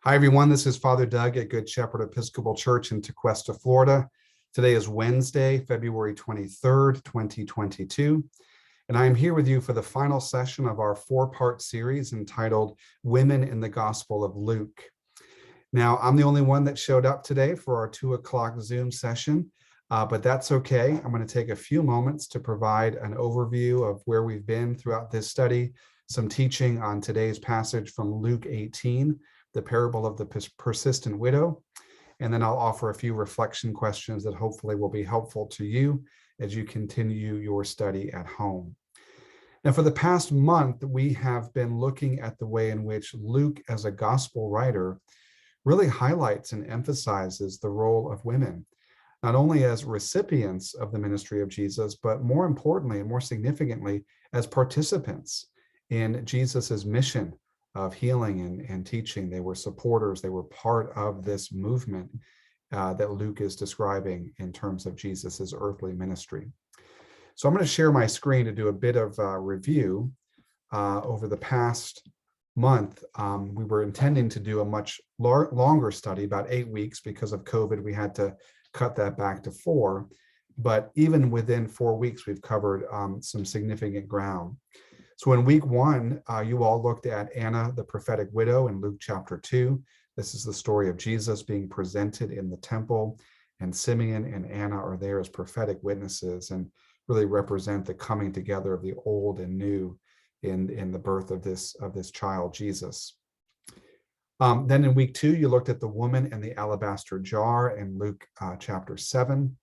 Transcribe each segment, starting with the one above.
Hi, everyone. This is Father Doug at Good Shepherd Episcopal Church in Tequesta, Florida. Today is Wednesday, February 23rd, 2022, and I am here with you for the final session of our four-part series entitled Women in the Gospel of Luke. Now, I'm the only one that showed up today for our 2 o'clock Zoom session, but that's okay. I'm going to take a few moments to provide an overview of where we've been throughout this study, some teaching on today's passage from Luke 18, the parable of the persistent widow, and then I'll offer a few reflection questions that hopefully will be helpful to you as you continue your study at home. Now, for the past month, we have been looking at the way in which Luke, as a gospel writer, really highlights and emphasizes the role of women, not only as recipients of the ministry of Jesus, but more importantly and more significantly, as participants in Jesus's mission of healing and teaching. They were supporters. They were part of this movement that Luke is describing in terms of Jesus's earthly ministry. So I'm going to share my screen to do a bit of review. Over the past month, we were intending to do a much longer study, about 8 weeks. Because of COVID, we had to cut that back to 4. But even within 4 weeks, we've covered some significant ground. So in week 1, you all looked at Anna, the prophetic widow, in Luke chapter 2. This is the story of Jesus being presented in the temple, and Simeon and Anna are there as prophetic witnesses and really represent the coming together of the old and new in the birth of this child, Jesus. Then in week 2, you looked at the woman and the alabaster jar in Luke chapter 7.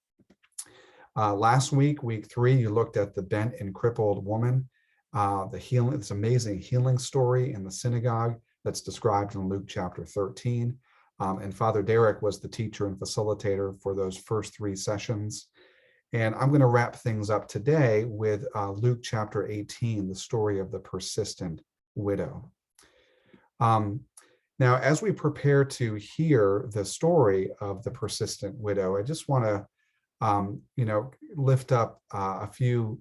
Last week, week 3, you looked at the bent and crippled woman, the healing, this amazing healing story in the synagogue that's described in Luke chapter 13. And Father Derek was the teacher and facilitator for those first 3 sessions. And I'm going to wrap things up today with Luke chapter 18, the story of the persistent widow. Now, as we prepare to hear the story of the persistent widow, I just want to, lift up a few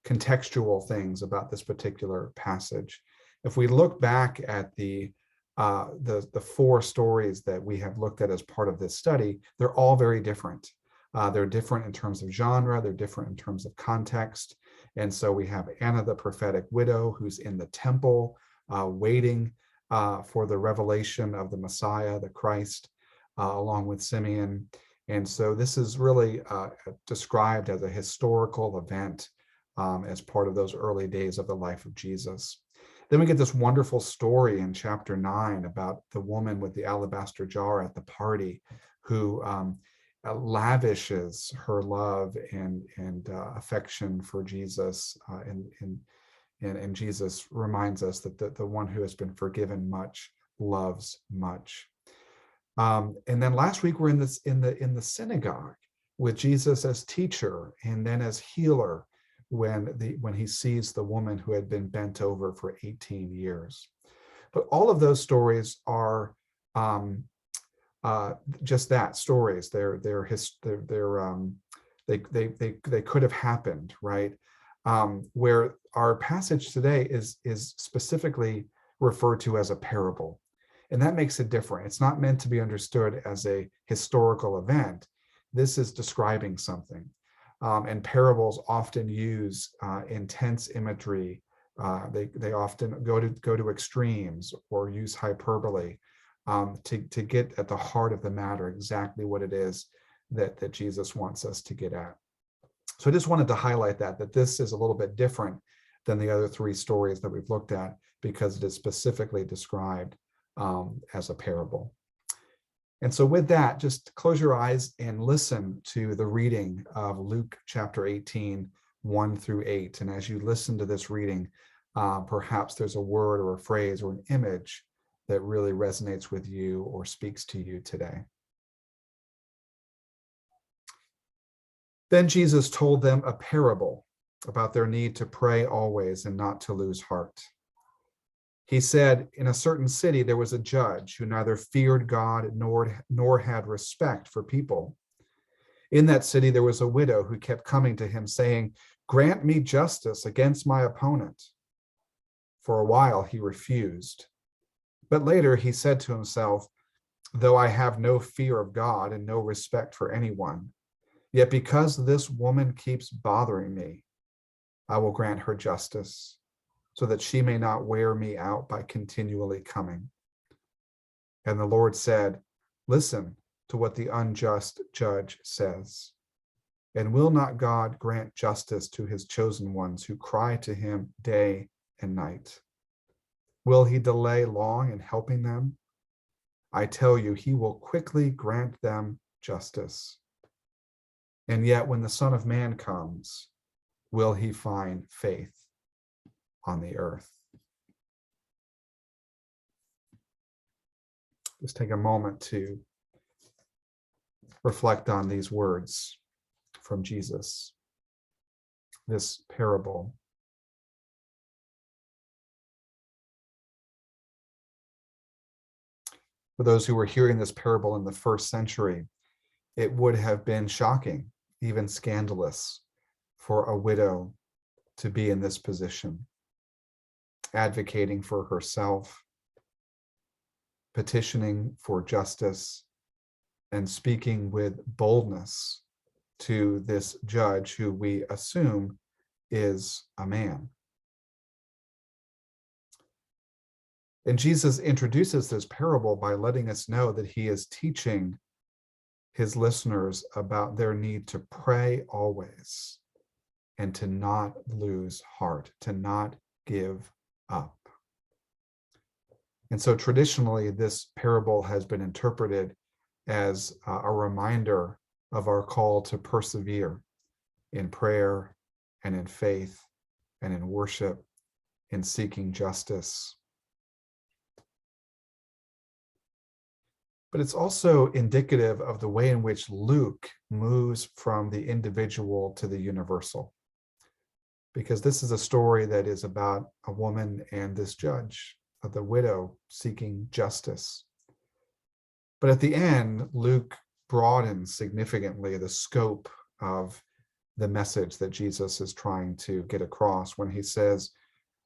contextual things about this particular passage. If we look back at the 4 stories that we have looked at as part of this study, they're all very different. They're different in terms of genre, they're different in terms of context. And so we have Anna, the prophetic widow, who's in the temple, waiting for the revelation of the Messiah, the Christ, along with Simeon. And so this is really described as a historical event as part of those early days of the life of Jesus. Then we get this wonderful story in chapter 9 about the woman with the alabaster jar at the party who lavishes her love and affection for Jesus. And Jesus reminds us that the one who has been forgiven much loves much. And then last week we're in the synagogue with Jesus as teacher and then as healer, when he sees the woman who had been bent over for 18 years. But all of those stories are just that, stories. They could have happened, right? Where our passage today is specifically referred to as a parable. And that makes it different. It's not meant to be understood as a historical event. This is describing something. And parables often use intense imagery. They often go to extremes or use hyperbole to get at the heart of the matter, exactly what it is that Jesus wants us to get at. So I just wanted to highlight that this is a little bit different than the other 3 stories that we've looked at, because it is specifically described as a parable. And so with that, just close your eyes and listen to the reading of Luke chapter 18, 1 through 8. And as you listen to this reading, perhaps there's a word or a phrase or an image that really resonates with you or speaks to you today. Then Jesus told them a parable about their need to pray always and not to lose heart. He said, in a certain city, there was a judge who neither feared God nor had respect for people. In that city, there was a widow who kept coming to him saying, "Grant me justice against my opponent." For a while, he refused. But later he said to himself, though I have no fear of God and no respect for anyone, yet because this woman keeps bothering me, I will grant her justice, so that she may not wear me out by continually coming. And the Lord said, listen to what the unjust judge says. And will not God grant justice to his chosen ones who cry to him day and night? Will he delay long in helping them? I tell you, he will quickly grant them justice. And yet when the Son of Man comes, will he find faith on the earth? Just take a moment to reflect on these words from Jesus, this parable. For those who were hearing this parable in the first century, it would have been shocking, even scandalous, for a widow to be in this position, advocating for herself, petitioning for justice, and speaking with boldness to this judge who we assume is a man. And Jesus introduces this parable by letting us know that he is teaching his listeners about their need to pray always and to not lose heart, to not give up. And so traditionally, this parable has been interpreted as a reminder of our call to persevere in prayer and in faith and in worship, in seeking justice. But it's also indicative of the way in which Luke moves from the individual to the universal, because this is a story that is about a woman and this judge, of the widow seeking justice. But at the end, Luke broadens significantly the scope of the message that Jesus is trying to get across when he says,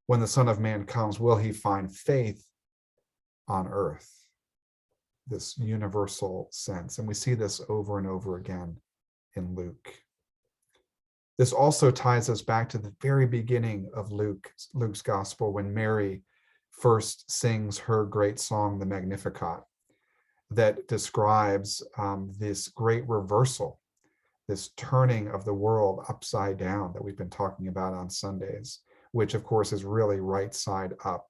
when the Son of Man comes, will he find faith on earth? This universal sense. And we see this over and over again in Luke. This also ties us back to the very beginning of Luke's gospel, when Mary first sings her great song, the Magnificat, that describes this great reversal, this turning of the world upside down that we've been talking about on Sundays, which of course is really right side up,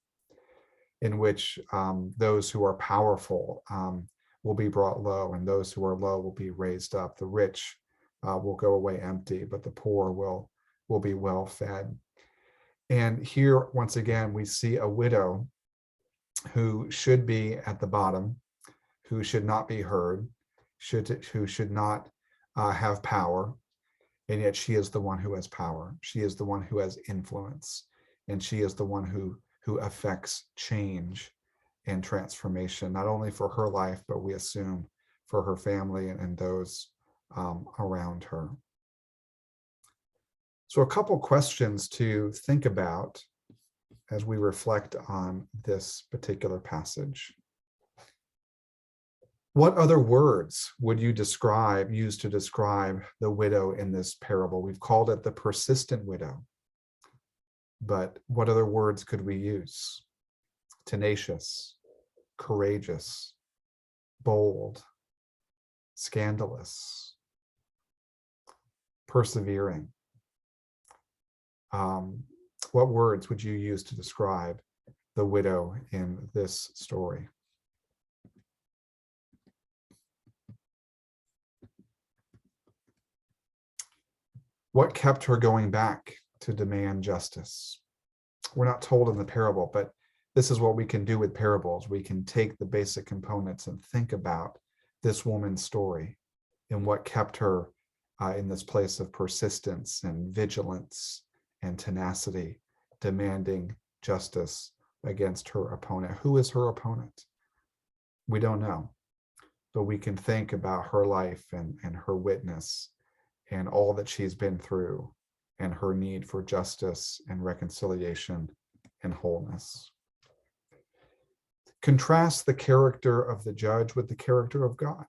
in which those who are powerful will be brought low, and those who are low will be raised up. The rich will go away empty, but the poor will be well fed. And here, once again, we see a widow who should be at the bottom, who should not be heard, who should not have power, and yet she is the one who has power. She is the one who has influence, and she is the one who affects change and transformation, not only for her life, but we assume for her family and those around her. So a couple questions to think about as we reflect on this particular passage. What other words would you use to describe the widow in this parable? We've called it the persistent widow, but what other words could we use? Tenacious, courageous, bold, scandalous, persevering. What words would you use to describe the widow in this story? What kept her going back to demand justice? We're not told in the parable, but this is what we can do with parables. We can take the basic components and think about this woman's story and what kept her in this place of persistence and vigilance and tenacity, demanding justice against her opponent. Who is her opponent? We don't know, but we can think about her life and her witness and all that she's been through and her need for justice and reconciliation and wholeness. Contrast the character of the judge with the character of God.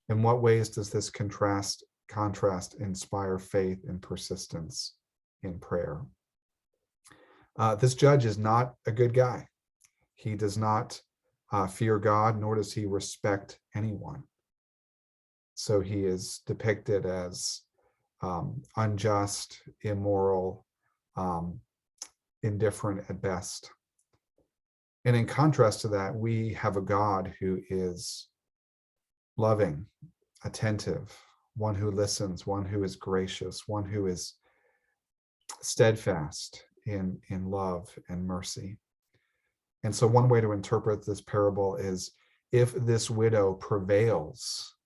In what ways does this contrast inspire faith and persistence in prayer? This judge is not a good guy. He does not fear God, nor does he respect anyone. So he is depicted as unjust, immoral, indifferent at best. And in contrast to that, we have a God who is loving, attentive, one who listens, one who is gracious, one who is steadfast in love and mercy. And so one way to interpret this parable is, if this widow prevails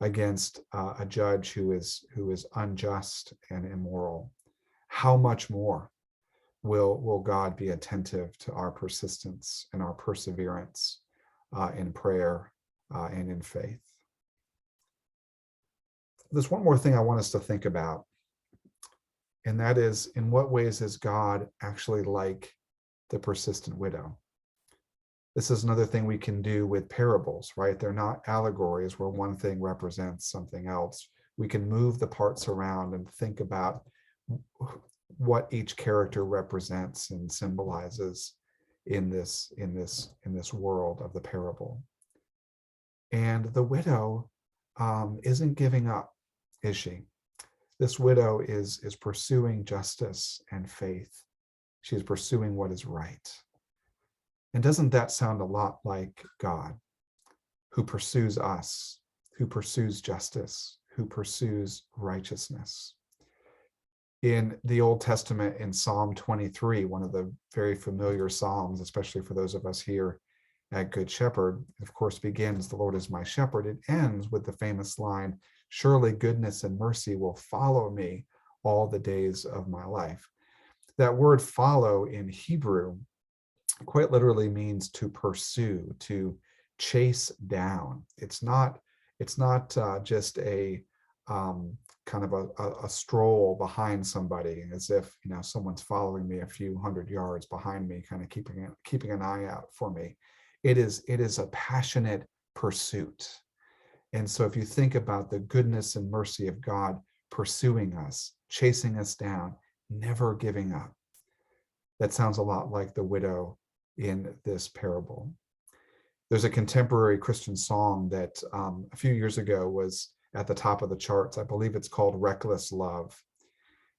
against a judge who is unjust and immoral, how much more will God be attentive to our persistence and our perseverance in prayer and in faith? There's one more thing I want us to think about, and that is, in what ways is God actually like the persistent widow? This is another thing we can do with parables, right? They're not allegories where one thing represents something else. We can move the parts around and think about what each character represents and symbolizes in this world of the parable. And the widow isn't giving up, is she? This widow is pursuing justice and faith. She's pursuing what is right. And doesn't that sound a lot like God, who pursues us, who pursues justice, who pursues righteousness? In the Old Testament, in Psalm 23, one of the very familiar Psalms, especially for those of us here at Good Shepherd, of course, begins, "The Lord is my shepherd." It ends with the famous line, "Surely goodness and mercy will follow me all the days of my life." That word follow in Hebrew quite literally means to pursue, to chase down. It's not just a kind of a stroll behind somebody, as if someone's following me a few hundred yards behind me, kind of keeping an eye out for me. It is a passionate pursuit. And so if you think about the goodness and mercy of God pursuing us, chasing us down, never giving up, that sounds a lot like the widow in this parable. There's a contemporary Christian song that a few years ago was at the top of the charts. I believe it's called "Reckless Love."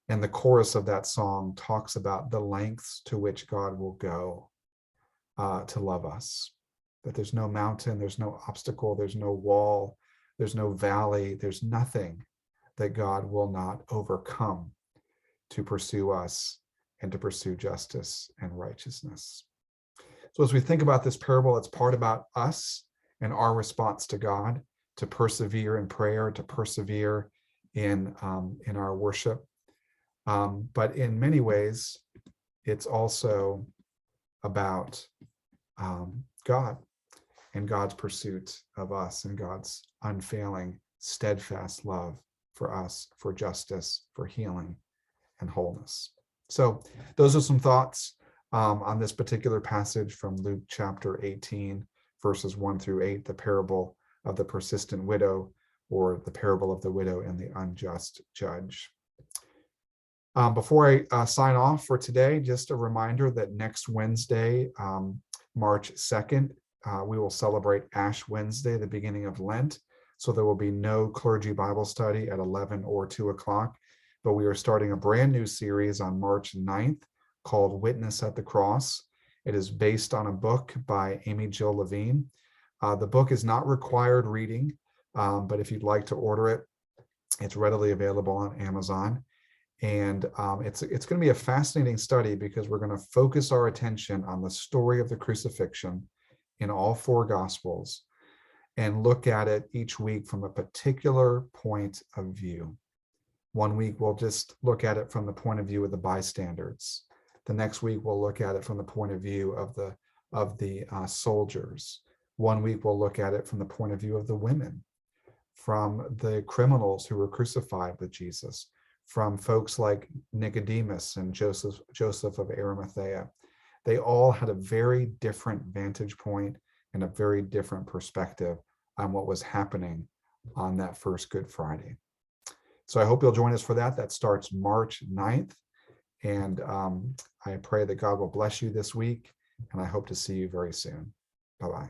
And the chorus of that song talks about the lengths to which God will go to love us. That there's no mountain, there's no obstacle, there's no wall, there's no valley, there's nothing that God will not overcome to pursue us and to pursue justice and righteousness. So as we think about this parable, it's part about us and our response to God, to persevere in prayer, to persevere in our worship. But in many ways, it's also about God and God's pursuit of us and God's unfailing, steadfast love for us, for justice, for healing and wholeness. So those are some thoughts on this particular passage from Luke chapter 18, verses 1-8, the parable of the persistent widow, or the parable of the widow and the unjust judge. Before I sign off for today, just a reminder that next Wednesday, March 2nd, we will celebrate Ash Wednesday, the beginning of Lent. So there will be no clergy Bible study at 11 or 2 o'clock, but we are starting a brand new series on March 9th called Witness at the Cross. It is based on a book by Amy Jill Levine. The book is not required reading, but if you'd like to order it, it's readily available on Amazon. And it's going to be a fascinating study, because we're going to focus our attention on the story of the crucifixion in all four Gospels and look at it each week from a particular point of view. One week, we'll just look at it from the point of view of the bystanders. The next week, we'll look at it from the point of view of the soldiers. One week, we'll look at it from the point of view of the women, from the criminals who were crucified with Jesus, from folks like Nicodemus and Joseph of Arimathea. they all had a very different vantage point and a very different perspective on what was happening on that first Good Friday. So I hope you'll join us for that. That starts March 9th. And I pray that God will bless you this week. And I hope to see you very soon. Bye-bye.